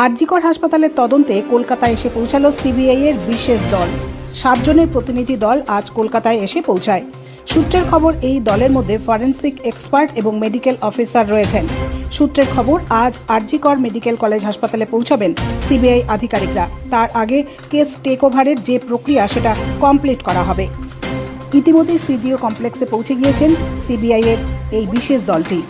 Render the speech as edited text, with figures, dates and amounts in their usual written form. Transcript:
আরজিকর হাসপাতালের তদন্তে কলকাতায় এসে পৌঁছালো সিবিআই এর বিশেষ দল। 7 জনের প্রতিনিধি দল আজ কলকাতায় এসে পৌঁছায়। সূত্রের খবর, এই দলের মধ্যে ফরেনসিক এক্সপার্ট এবং মেডিকেল অফিসার রয়েছেন। সূত্রের খবর, আজ আরজিকর মেডিকেল কলেজ হাসপাতালে পৌঁছাবেন সিবিআই আধিকারিকরা। তার আগে কেস টেক ওভারের যে প্রক্রিয়া সেটা কমপ্লিট করা হবে। ইতিমধ্যে সিজিও কমপ্লেক্সে পৌঁছে গিয়েছেন সিবিআই এর এই বিশেষ দলটি।